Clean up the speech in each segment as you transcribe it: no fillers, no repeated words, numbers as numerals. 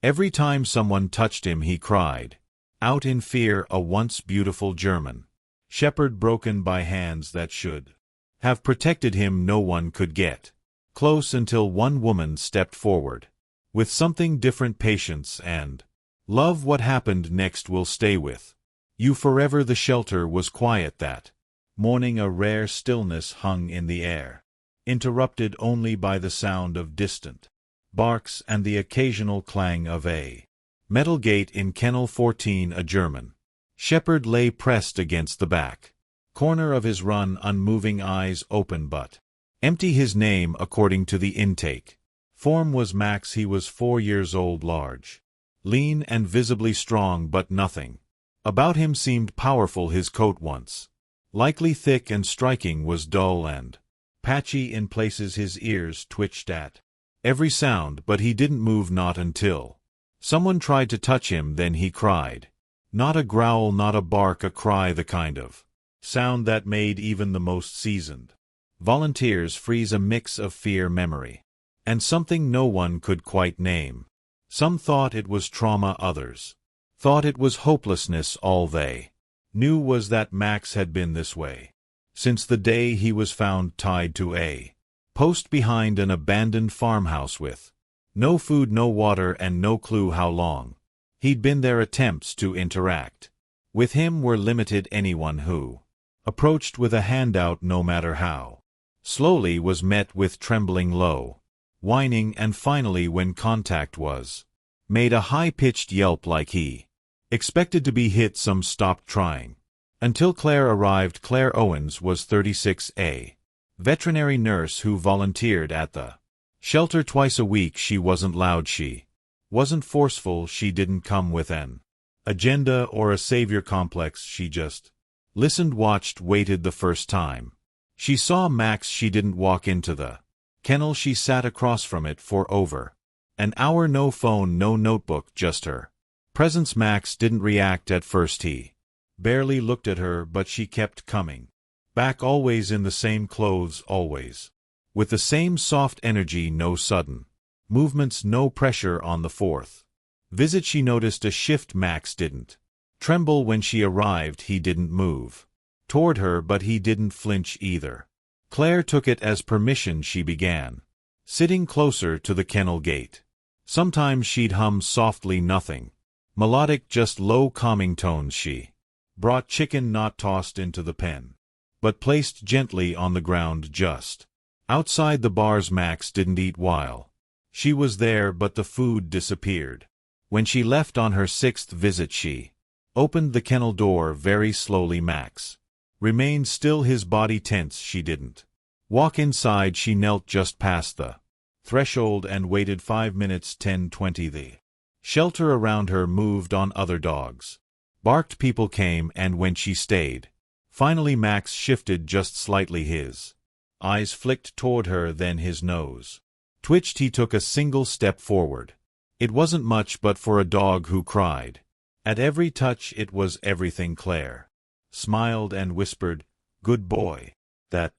Every time someone touched him he cried out in fear, a once beautiful German shepherd broken by hands that should have protected him. No one could get close until one woman stepped forward with something different: patience and love. What happened next will stay with you forever. The shelter was quiet that morning. A rare stillness hung in the air, interrupted only by the sound of distant barks and the occasional clang of a metal gate. In kennel 14 a German shepherd lay pressed against the back corner of his run, unmoving, eyes open but empty. His name, according to the intake form, was Max. He was 4 years old, large, lean, and visibly strong, but nothing about him seemed powerful. His coat, once likely thick and striking, was dull and patchy in places. His ears twitched at every sound, but he didn't move, not until someone tried to touch him. Then he cried. Not a growl, not a bark, a cry, the kind of sound that made even the most seasoned volunteers freeze, a mix of fear, memory, and something no one could quite name. Some thought it was trauma, others thought it was hopelessness. All they knew was that Max had been this way since the day he was found tied to a post behind an abandoned farmhouse with no food, no water, and no clue how long he'd been there. Attempts to interact with him were limited. Anyone who approached with a handout, no matter how slowly, was met with trembling, low whining, and finally, when contact was made, a high-pitched yelp like he expected to be hit. Some stopped trying until Claire arrived. Claire Owens was 36, a veterinary nurse who volunteered at the shelter twice a week. She wasn't loud, she wasn't forceful, she didn't come with an agenda or a savior complex. She just listened, watched, waited. The first time she saw Max, she didn't walk into the kennel. She sat across from it for over an hour. No phone, no notebook, just her presence. Max didn't react at first. He barely looked at her, but she kept coming back, always in the same clothes, always with the same soft energy. No sudden movements, no pressure. On the fourth visit she noticed a shift. Max didn't tremble when she arrived. He didn't move toward her, but he didn't flinch either. Claire took it as permission. She began sitting closer to the kennel gate. Sometimes she'd hum softly, nothing melodic, just low, calming tones. She brought chicken, not tossed into the pen, but placed gently on the ground just outside the bars. Max didn't eat while she was there, but the food disappeared. When she left on her sixth visit, she opened the kennel door very slowly. Max remained still, his body tense. She didn't walk inside. She knelt just past the threshold and waited 5 minutes, 10, 20. The shelter around her moved on. Other dogs barked, people came, and when she stayed, finally Max shifted just slightly. His eyes flicked toward her, then his nose twitched. He took a single step forward. It wasn't much, but for a dog who cried at every touch, it was everything. Claire smiled and whispered, "Good boy." That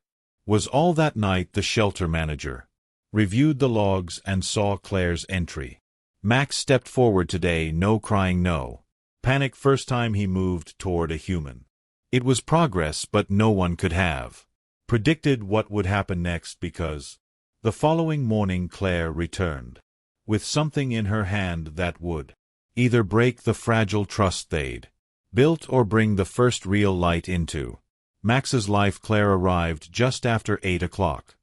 was all that night. The shelter manager reviewed the logs and saw Claire's entry. Max stepped forward today, no crying, no panic. First time he moved toward a human. It was progress, but no one could have predicted what would happen next, because the following morning Claire returned with something in her hand that would either break the fragile trust they'd built or bring the first real light into Max's life. Claire arrived just after 8 o'clock.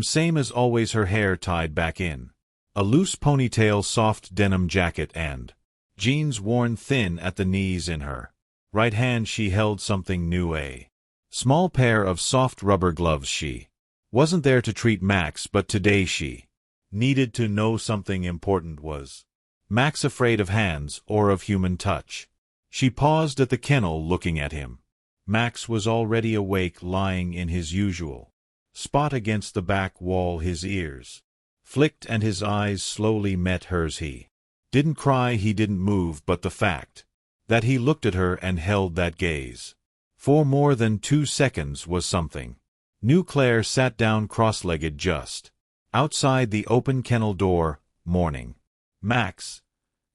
Same as always, her hair tied back in a loose ponytail, soft denim jacket, and jeans worn thin at the knees. In her right hand she held something new, a small pair of soft rubber gloves. She wasn't there to treat Max, but today she needed to know something important. Was Max afraid of hands or of human touch? She paused at the kennel, looking at him. Max was already awake, lying in his usual spot against the back wall. His ears flicked and his eyes slowly met hers. He didn't cry, he didn't move, but the fact that he looked at her and held that gaze for more than 2 seconds was something new. Claire sat down cross-legged just outside the open kennel door. Morning. Max,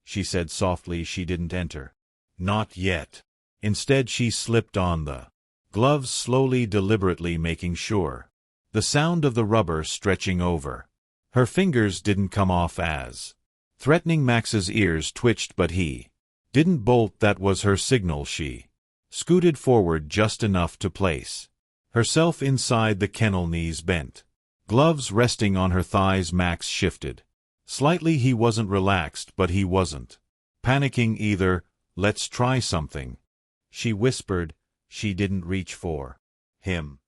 she said softly. She didn't enter. Not yet. Instead she slipped on the gloves slowly, deliberately, making sure. The sound of the rubber stretching over her fingers didn't come off as threatening. Max's ears twitched, but he didn't bolt. That was her signal. She scooted forward just enough to place herself inside the kennel, knees bent, gloves resting on her thighs. Max shifted slightly. He wasn't relaxed, but he wasn't panicking either. Let's try something, she whispered. She didn't reach for him.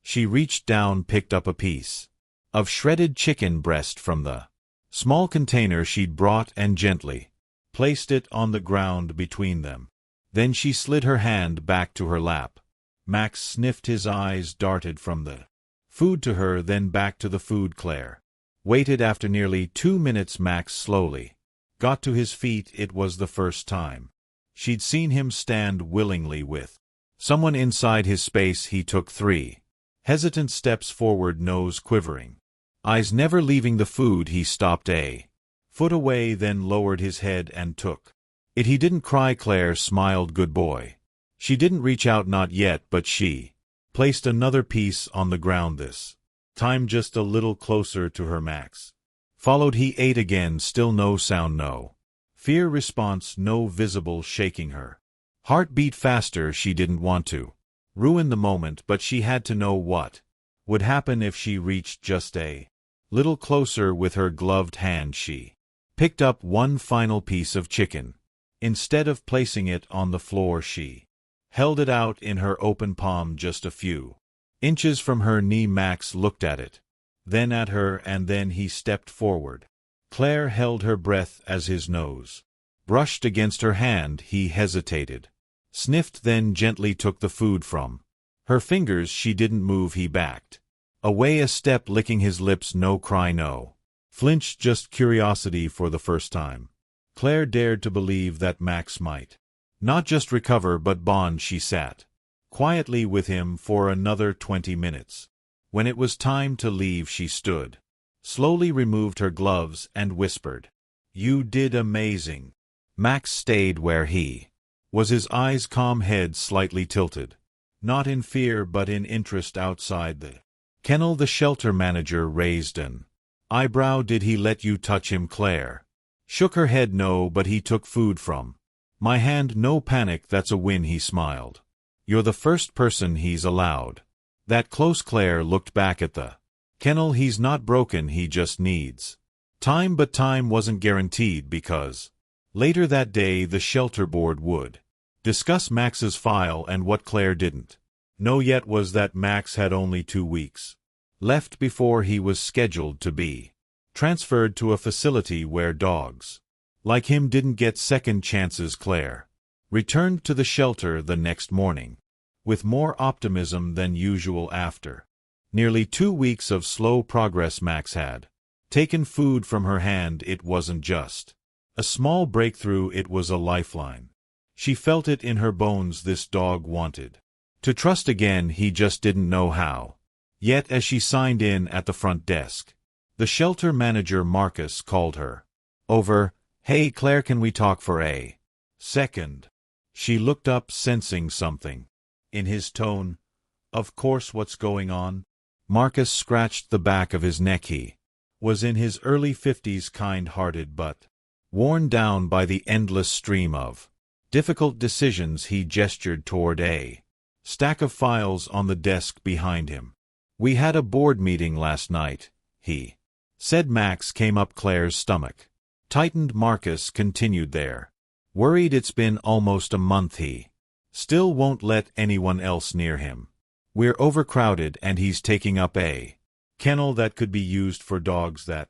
She reached down, picked up a piece of shredded chicken breast from the small container she'd brought and gently placed it on the ground between them. Then she slid her hand back to her lap. Max sniffed. His eyes darted from the food to her, then back to the food. Claire waited. After nearly 2 minutes, Max slowly got to his feet. It was the first time she'd seen him stand willingly with someone inside his space. He took 3 hesitant steps forward, nose quivering, eyes never leaving the food. He stopped a foot away, then lowered his head and took it. He didn't cry. Claire smiled. Good boy. She didn't reach out, not yet, but she placed another piece on the ground, this time just a little closer to her. Max followed. He ate again. Still no sound, no fear response, no visible shaking. Her heart beat faster. She didn't want to ruin the moment, but she had to know what would happen if she reached just a little closer. With her gloved hand she picked up one final piece of chicken. Instead of placing it on the floor, she held it out in her open palm, just a few inches from her knee. Max looked at it, then at her, and then he stepped forward. Claire held her breath as his nose brushed against her hand. He hesitated, sniffed, then gently took the food from her fingers. She didn't move. He backed away a step, licking his lips. No cry, no flinch, just curiosity. For the first time, Claire dared to believe that Max might not just recover, but bond. She sat quietly with him for another 20 minutes. When it was time to leave, she stood, slowly removed her gloves, and whispered, "You did amazing." Max stayed where he was, his eyes calm, head slightly tilted, not in fear but in interest. Outside the kennel, the shelter manager raised an eyebrow. "Did he let you touch him?" Claire shook her head. "No, but he took food from my hand." "No panic, that's a win," he smiled. "You're the first person he's allowed that close." Claire looked back at the kennel. "He's not broken, he just needs time." But time wasn't guaranteed, because later that day the shelter board would discuss Max's file, and what Claire didn't know yet was that Max had only 2 weeks left before he was scheduled to be transferred to a facility where dogs like him didn't get second chances. Claire returned to the shelter the next morning with more optimism than usual. After nearly 2 weeks of slow progress, Max had taken food from her hand. It wasn't just a small breakthrough, it was a lifeline. She felt it in her bones. This dog wanted to trust again, he just didn't know how. Yet as she signed in at the front desk, the shelter manager, Marcus, called her over. "Hey Claire, can we talk for a second?" She looked up, sensing something in his tone. "Of course, what's going on?" Marcus scratched the back of his neck. He was in his early 50s, kind-hearted but worn down by the endless stream of difficult decisions. He gestured toward a stack of files on the desk behind him. "We had a board meeting last night," he said. Max came up. Claire's stomach tightened. Marcus continued, "There. Worried it's been almost a month. He still won't let anyone else near him. We're overcrowded, and he's taking up a kennel that could be used for dogs that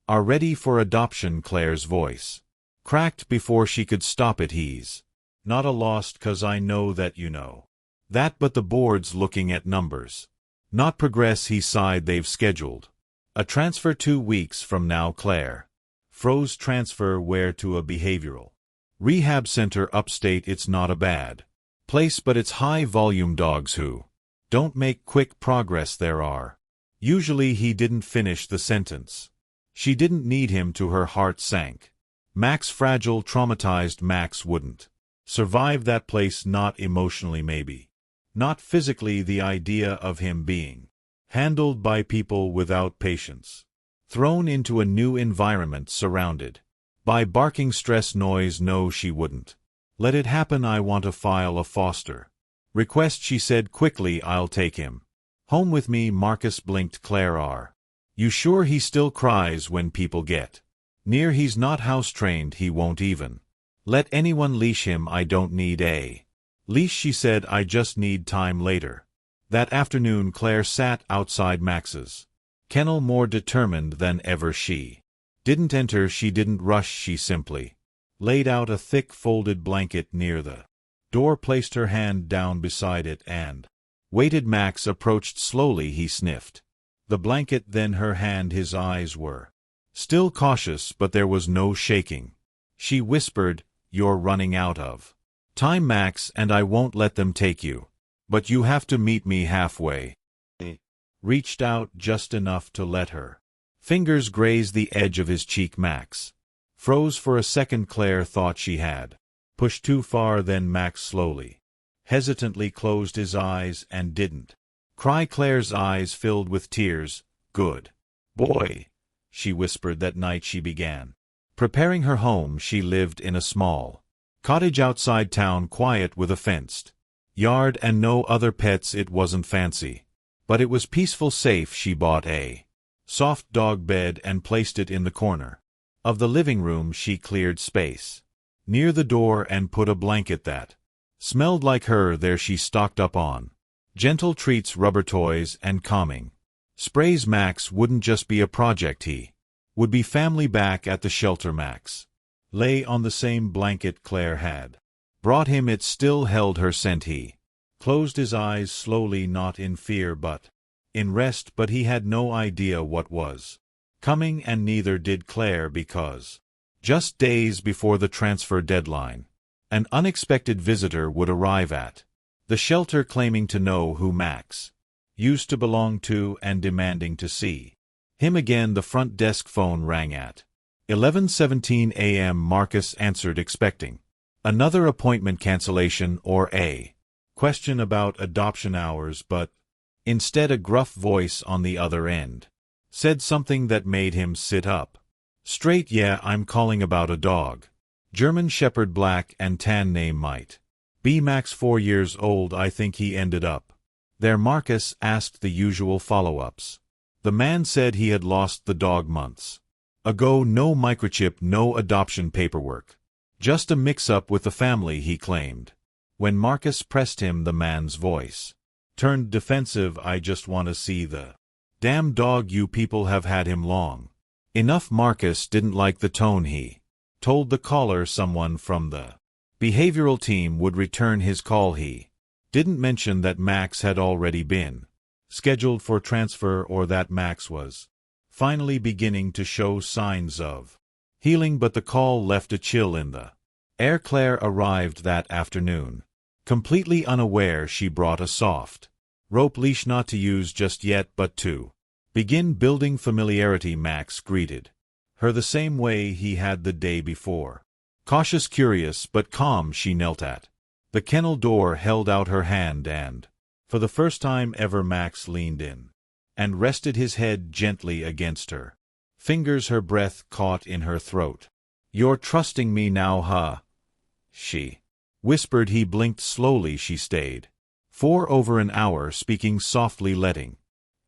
are ready for adoption." Claire's voice cracked before she could stop it. "He's not a lost, 'cause I know that you know that, but the board's looking at numbers, not progress." He sighed. "They've scheduled a transfer 2 weeks from now." Claire froze. "Transfer where?" "To a behavioral rehab center upstate. It's not a bad place, but it's high-volume dogs who don't make quick progress. There are usually—" He didn't finish the sentence. She didn't need him to her heart sank. Max fragile, traumatized Max wouldn't survive that place, not emotionally maybe. Not physically. The idea of him being handled by people without patience. Thrown into a new environment surrounded by barking stress noise. No, she wouldn't let it happen. I want to file a foster request, she said quickly. I'll take him home with me. Marcus blinked. Claire, are you sure he still cries when people get near? He's not house-trained. He won't even let anyone leash him. I don't need a leash, she said. I just need time. Later that afternoon, Claire sat outside Max's kennel more determined than ever. She didn't enter. She didn't rush. She simply laid out a thick folded blanket near the door, placed her hand down beside it, and waited. Max approached slowly. He sniffed the blanket, then her hand. His eyes were still cautious, but there was no shaking. She whispered, "You're running out of time, Max, and I won't let them take you. But you have to meet me halfway." He reached out just enough to let her fingers graze the edge of his cheek. Max froze for a second. Claire thought she had pushed too far. Then Max slowly, hesitantly closed his eyes and didn't cry. Claire's eyes filled with tears. "Good boy," she whispered. That night she began preparing her home. She lived in a small cottage outside town, quiet with a fenced yard and no other pets. It wasn't fancy, but it was peaceful, safe. She bought a soft dog bed and placed it in the corner of the living room. She cleared space near the door and put a blanket that smelled like her there. She stocked up on gentle treats, rubber toys, and calming sprays. Max wouldn't just be a project. He would be family. Back at the shelter, Max lay on the same blanket Claire had brought him. It still held her scent. He closed his eyes slowly, not in fear but in rest. But he had no idea what was coming, and neither did Claire, because just days before the transfer deadline, an unexpected visitor would arrive at the shelter, claiming to know who Max used to belong to and demanding to see him again. The front desk phone rang at 11:17 a.m. Marcus answered, expecting another appointment cancellation or a question about adoption hours, but instead a gruff voice on the other end said something that made him sit up straight. "Yeah, I'm calling about a dog. German Shepherd, black and tan. Name might be Max, 4 years old. I think he ended up there." Marcus asked the usual follow-ups. The man said he had lost the dog months ago. No microchip, no adoption paperwork. Just a mix-up with the family, he claimed. When Marcus pressed him, the man's voice turned defensive. "I just want to see the damn dog. You people have had him long enough." Marcus didn't like the tone. He told the caller someone from the behavioral team would return his call. He didn't mention that Max had already been scheduled for transfer, or that Max was finally beginning to show signs of healing. But the call left a chill in the air. Claire arrived that afternoon completely unaware. She brought a soft rope leash, not to use just yet, but to begin building familiarity. Max greeted her the same way he had the day before. Cautious, curious, but calm. She knelt at the kennel door, held out her hand, and for the first time ever Max leaned in and rested his head gently against her fingers. Her breath caught in her throat. "You're trusting me now, huh?" she whispered. He blinked slowly. She stayed for over an hour, speaking softly, letting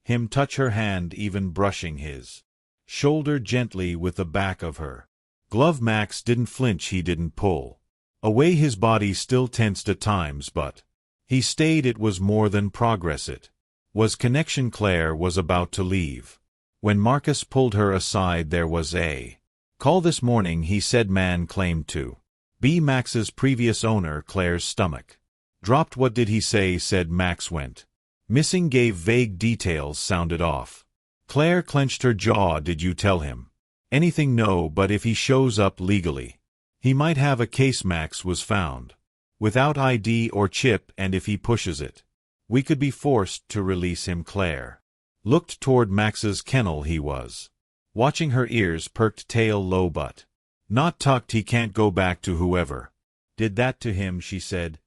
him touch her hand, even brushing his shoulder gently with the back of her glove. Max didn't flinch. He didn't pull away. His body still tensed at times, but he stayed. It was more than progress. It was connection. Claire was about to leave when Marcus pulled her aside. "There was a call this morning," he said. "Man claimed to be Max's previous owner." Claire's stomach dropped. "What did he say?" Said Max went missing. Gave vague details, sounded off. Claire clenched her jaw. "Did you tell him anything?" "No, but if he shows up legally, he might have a case." Max was found without ID or chip, and if he pushes it, we could be forced to release him. Claire looked toward Max's kennel. He was watching her ears perked tail low but not tucked. He can't go back to whoever did that to him, she said.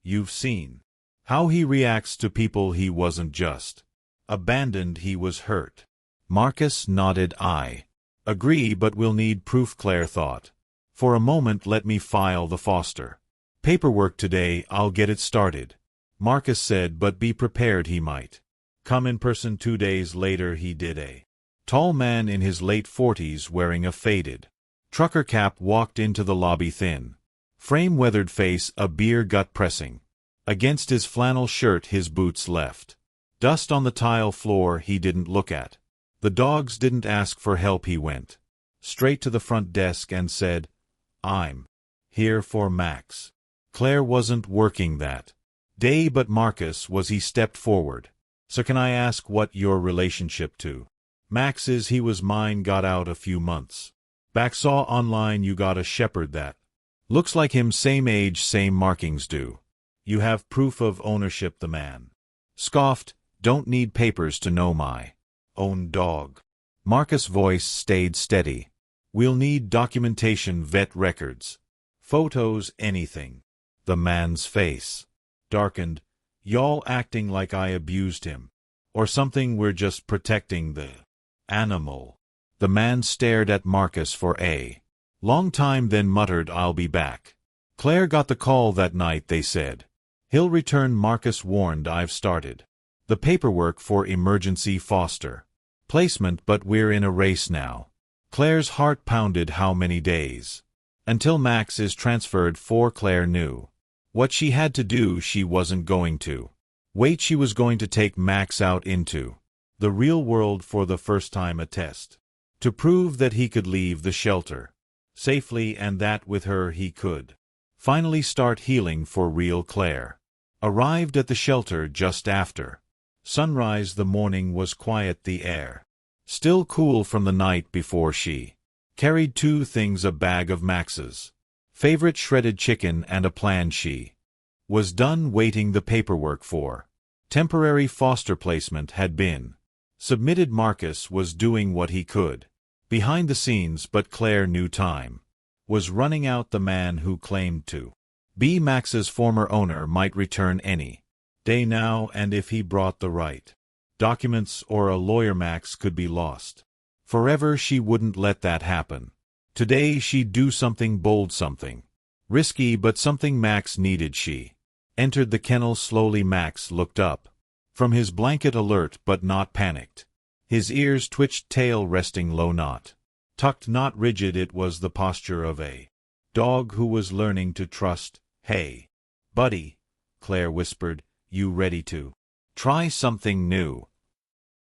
You've seen how he reacts to people. He wasn't just abandoned, he was hurt. Marcus nodded. I agree, but we'll need proof. Claire thought. For a moment. Let me file the foster paperwork today. I'll get it started, Marcus said, but be prepared he might come in person. 2 days later he did. A tall man in his late 40s wearing a faded trucker cap walked into the lobby, thin frame, weathered face, a beer gut pressing against his flannel shirt. His boots left dust on the tile floor. He didn't look at the dogs, didn't ask for help. He went straight to the front desk and said, I'm here for Max. Claire wasn't working that day, but Marcus was. He stepped forward. So can I ask what your relationship to Max is? He was mine. Got out a few months back. Saw online you got a shepherd that looks like him. Same age, same markings. Do you have proof of ownership? The man scoffed. Don't need papers to know my own dog. Marcus' voice stayed steady. We'll need documentation, vet records, photos, anything. The man's face darkened. Y'all acting like I abused him or something? We're just protecting the animal. The man stared at Marcus for a long time, then muttered, I'll be back. Claire got the call that night. They said he'll return. Marcus warned, I've started the paperwork for emergency foster placement, but we're in a race now. Claire's heart pounded. How many days until Max is transferred? For Claire knew what she had to do. She wasn't going to wait. She was going to take Max out into the real world for the first time, a test to prove that he could leave the shelter safely, and that with her he could finally start healing for real. Claire arrived at the shelter just after sunrise. The morning was quiet, the air still cool from the night before. She carried 2 things, a bag of Max's favorite shredded chicken and a plan. She was done waiting. The paperwork for temporary foster placement had been submitted. Marcus was doing what he could behind the scenes, but Claire knew time was running out. The man who claimed to be Max's former owner might return any day now, and if he brought the right documents or a lawyer, Max could be lost forever. She wouldn't let that happen. Today she'd do something bold, something risky, but something Max needed. She entered the kennel slowly. Max looked up from his blanket, alert but not panicked. His ears twitched, tail resting low, not tucked, not rigid. It was the posture of a dog who was learning to trust. Hey, buddy, Claire whispered, you ready to try something new?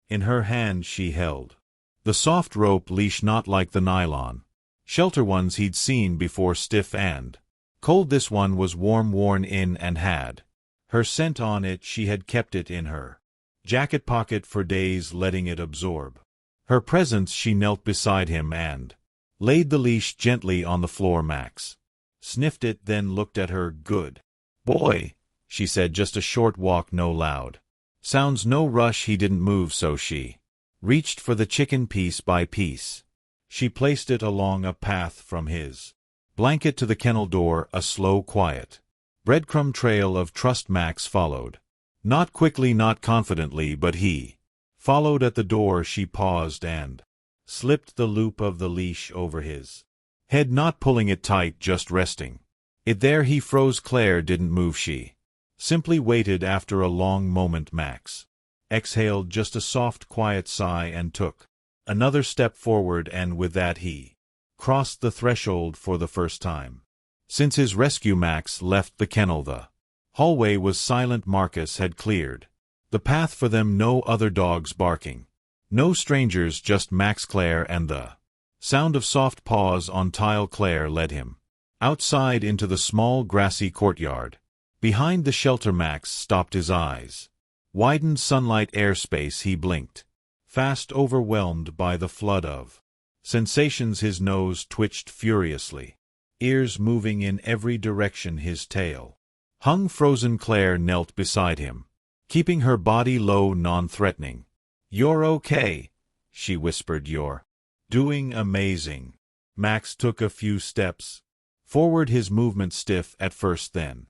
In her hand she held the soft rope leash, not like the nylon shelter ones he'd seen before, stiff and cold. This one was warm, worn in, and had her scent on it. She had kept it in her jacket pocket for days, letting it absorb her presence. She knelt beside him and laid the leash gently on the floor. Max sniffed it, then looked at her. Good boy, she said, just a short walk, no loud sounds, no rush. He didn't move, so she reached for the chicken piece by piece. She placed it along a path from his blanket to the kennel door, a slow, quiet breadcrumb trail of trust. Max followed, not quickly, not confidently, but he followed. At the door she paused and slipped the loop of the leash over his head, not pulling it tight, just resting it there. He froze. Claire didn't move. She simply waited. After a long moment, Max exhaled just a soft, quiet sigh and took another step forward, and with that he crossed the threshold for the first time since his rescue. Max left the kennel. The hallway was silent. Marcus had cleared the path for them. No other dogs barking, no strangers, just Max, Claire, and the sound of soft paws on tile. Claire led him outside into the small grassy courtyard behind the shelter. Max stopped. His eyes widened. Sunlight, airspace. He blinked fast, overwhelmed by the flood of sensations. His nose twitched furiously, ears moving in every direction. His tail hung frozen. Claire knelt beside him, keeping her body low, non-threatening. You're okay, she whispered. You're Doing amazing. Max took a few steps forward, his movement stiff at first, then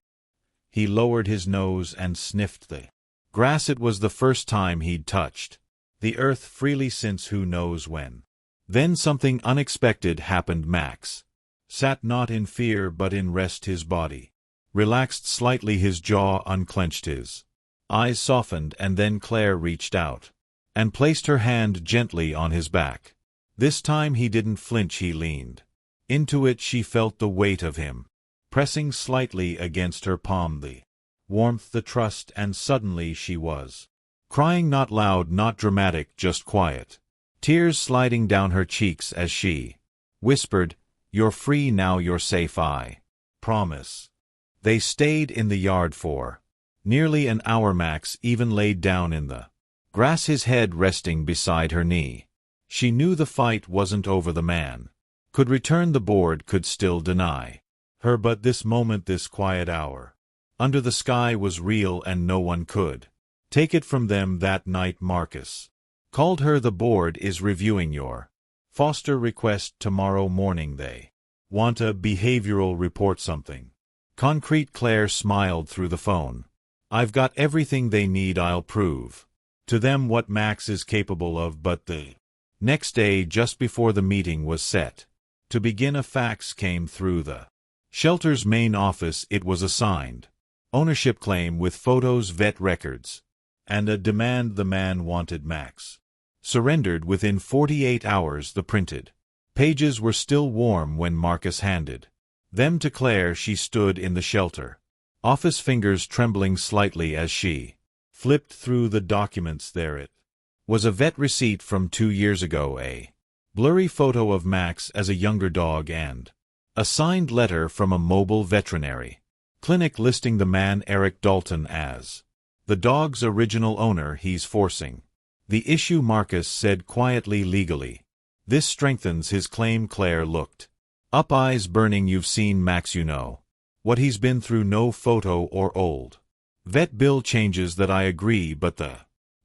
he lowered his nose and sniffed the grass. It was the first time he'd touched the earth freely since who knows when. Then something unexpected happened. Max sat not in fear but in rest, his body relaxed slightly, his jaw unclenched, his eyes softened, and then Claire reached out and placed her hand gently on his back. This time he didn't flinch, he leaned into it. She felt the weight of him pressing slightly against her palm, the warmth, the trust, and suddenly she was crying, not loud, not dramatic, just quiet, tears sliding down her cheeks as she whispered, "You're free now, you're safe, I promise." They stayed in the yard for nearly an hour. Max even laid down in the grass, his head resting beside her knee. She knew the fight wasn't over. The man could return the board, could still deny her, but this moment, this quiet hour under the sky was real, and no one could take it from them. That night Marcus called her. "The board is reviewing your foster request tomorrow morning. They want a behavioral report, something concrete." Claire smiled through the phone. "I've got everything they need. I'll prove to them what Max is capable of." But the next day, just before the meeting was set to begin, a fax came through the shelter's main office. It was a signed ownership claim with photos, vet records, and a demand. The man wanted Max surrendered within 48 hours. The printed pages were still warm when Marcus handed them to Claire. She stood in the shelter office, fingers trembling slightly as she flipped through the documents. There it was, a vet receipt from 2 years ago, a blurry photo of Max as a younger dog, and a signed letter from a mobile veterinary clinic listing the man Eric Dalton as the dog's original owner. "He's forcing the issue," Marcus said quietly. "Legally, this strengthens his claim." Claire looked up, eyes burning. "You've seen Max, you know what he's been through. No photo or old vet bill changes that. I agree, but the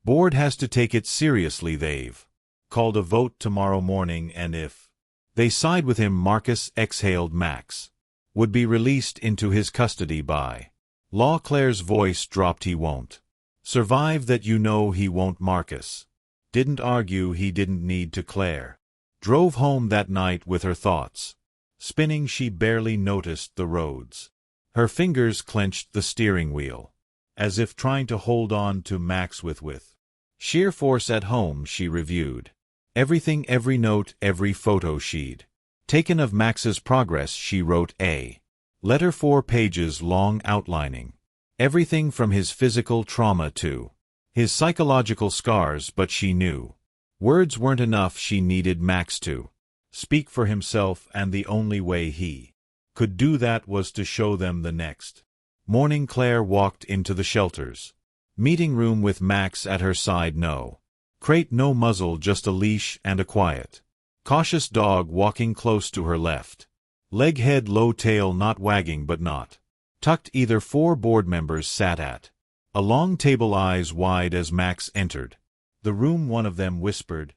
board has to take it seriously. They've called a vote tomorrow morning, and if they side with him," Marcus exhaled, "Max would be released into his custody by law." Claire's voice dropped. "He won't survive that, you know he won't." Marcus didn't argue. He didn't need to. Claire drove home that night with her thoughts spinning. She barely noticed the roads. Her fingers clenched the steering wheel, as if trying to hold on to Max with sheer force. At home she reviewed everything, every note, every photo she'd taken of Max's progress. She wrote a letter 4 pages long outlining everything from his physical trauma to his psychological scars, but she knew words weren't enough. She needed Max to speak for himself, and the only way he could do that was to show them. The next morning Claire walked into the shelter's meeting room with Max at her side. No crate, no muzzle, just a leash and a quiet, cautious dog walking close to her left leg, head low, tail not wagging but not tucked either. 4 board members sat at a long table, eyes wide as Max entered the room. One of them whispered,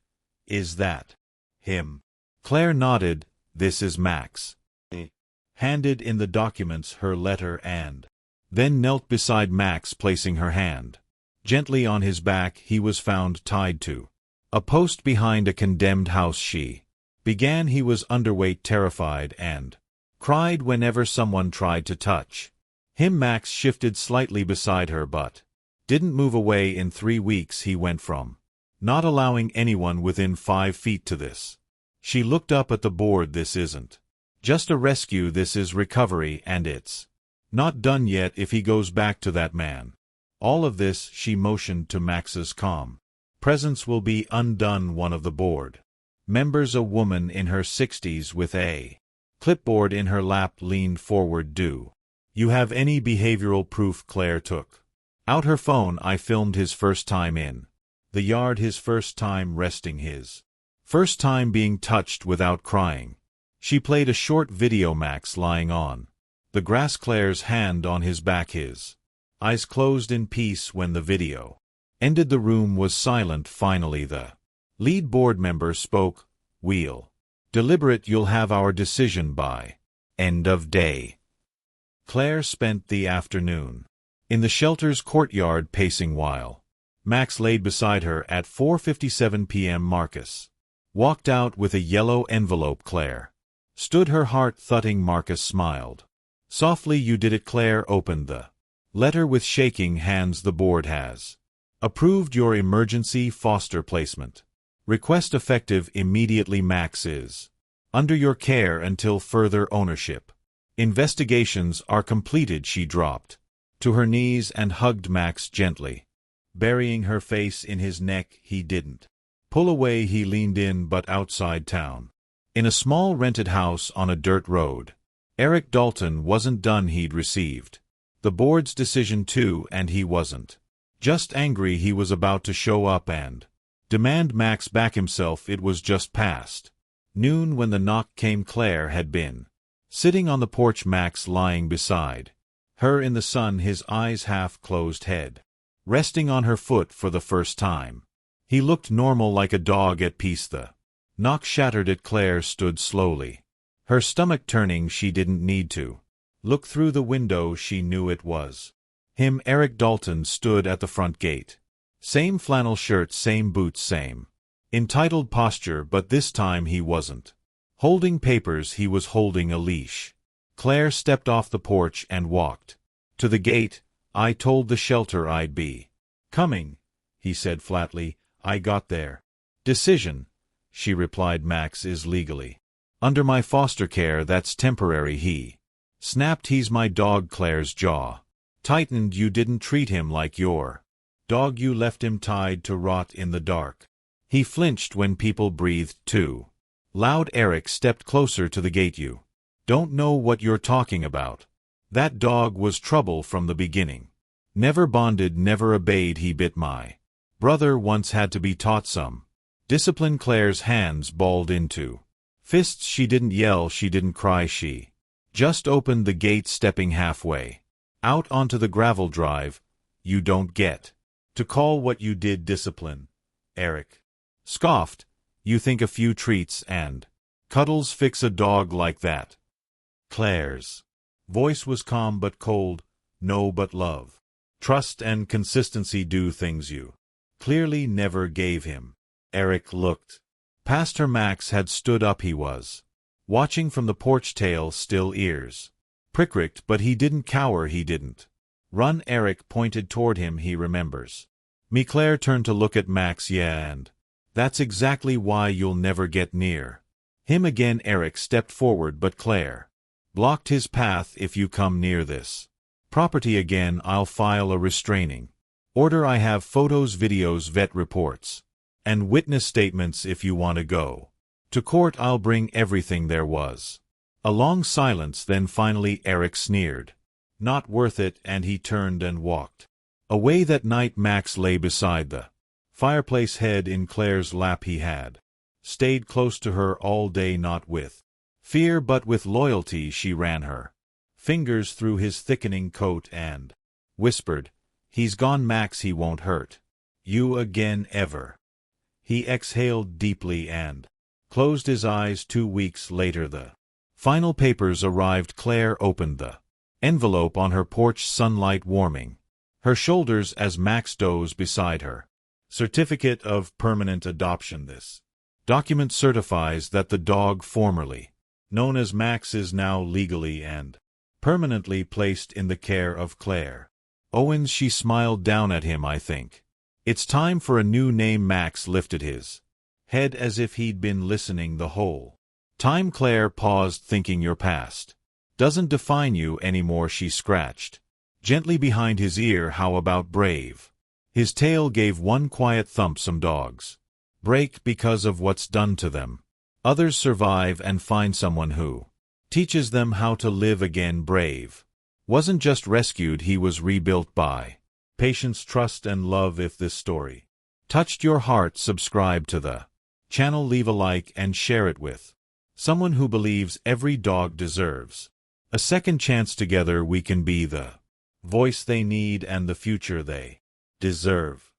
"Is that him?" Claire nodded. "This is Max." Handed in the documents, her letter, and then knelt beside Max, placing her hand gently on his back. He was found tied to a post behind a condemned house. She began. He was underweight, terrified, and cried whenever someone tried to touch him. Max shifted slightly beside her but didn't move away. In 3 weeks he went from not allowing anyone within 5 feet to this. She looked up at the board. "This isn't just a rescue, this is recovery, and it's not done yet if he goes back to that man. All of this," she motioned to Max's calm presence, "will be undone." One of the board members, a woman in her 60s with a clipboard in her lap, leaned forward. "Do you have any behavioral proof?" Claire took out her phone. "I filmed his first time in the yard, his first time resting, his first time being touched without crying." She played a short video. Max lying on the grass, Claire's hand on his back, his eyes closed in peace. When the video ended, the room was silent. Finally the lead board member spoke. Wheel. Deliberate, you'll have our decision by end of day. Claire spent the afternoon in the shelter's courtyard pacing while Max laid beside her at 4:57 p.m. Marcus walked out with a yellow envelope. Claire stood, her heart thudding. Marcus smiled softly. You did it. Claire opened the letter with shaking hands. The board has approved your emergency foster placement request effective immediately. Max is under your care until further ownership. Investigations are completed. She dropped to her knees and hugged Max gently, burying her face in his neck. He didn't pull away. He leaned in. But outside town, in a small rented house on a dirt road, Eric Dalton wasn't done. He'd received the board's decision too, and he wasn't just angry. He was about to show up and demand Max back himself. It was just past noon when the knock came. Claire had been sitting on the porch, Max lying beside her in the sun, his eyes half closed, head resting on her foot for the first time. He looked normal, like a dog at peace. The knock shattered it. Claire stood slowly, her stomach turning. She didn't need to look through the window. She knew it was him. Eric Dalton stood at the front gate. Same flannel shirt, same boots, same entitled posture, but this time he wasn't holding papers. He was holding a leash. Claire stepped off the porch and walked to the gate. I told the shelter I'd be coming, he said flatly. I got their decision, she replied. Max is legally under my foster care. That's temporary, he snapped. He's my dog. Claire's jaw tightened. You didn't treat him like your dog. You left him tied to rot in the dark. He flinched when people breathed too loud. Eric stepped closer to the gate. You don't know what you're talking about. That dog was trouble from the beginning. Never bonded, never obeyed. He bit my brother once, had to be taught some discipline. Claire's hands balled into fists. She didn't yell, she didn't cry. She just opened the gate, stepping halfway out onto the gravel drive. You don't get to call what you did discipline, Eric scoffed. You think a few treats and cuddles fix a dog like that? Claire's voice was calm but cold. No, but love, trust, and consistency do things you clearly never gave him. Eric looked past her. Max had stood up. He was watching from the porch, tail still, ears pricked, but he didn't cower. He didn't run. Eric pointed toward him. He remembers me. Claire turned to look at Max. Yeah, and that's exactly why you'll never get near him again. Eric stepped forward, but Claire blocked his path. If you come near this property again, I'll file a restraining order. I have photos, videos, vet reports, and witness statements. If you want to go to court, I'll bring everything. There was a long silence. Then finally Eric sneered, not worth it, and he turned and walked away. That night Max lay beside the fireplace, head in Claire's lap. He had stayed close to her all day, not with fear but with loyalty. She ran her fingers through his thickening coat and whispered, he's gone, Max. He won't hurt you again, ever. He exhaled deeply and closed his eyes. 2 weeks later the final papers arrived. Claire opened the envelope on her porch, sunlight warming her shoulders as Max dozed beside her. Certificate of permanent adoption. This document certifies that the dog formerly known as Max is now legally and permanently placed in the care of Claire Owens. She smiled down at him. I think it's time for a new name. Max lifted his head as if he'd been listening the whole time. Claire paused, thinking your past doesn't define you anymore. She scratched gently behind his ear. How about brave? His tail gave one quiet thump. Some dogs break because of what's done to them. Others survive and find someone who teaches them how to live again. Brave wasn't just rescued, he was rebuilt by patience, trust, and love. If this story touched your heart, subscribe to the channel, leave a like, and share it with someone who believes every dog deserves a second chance. Together we can be the voice they need and the future they deserve.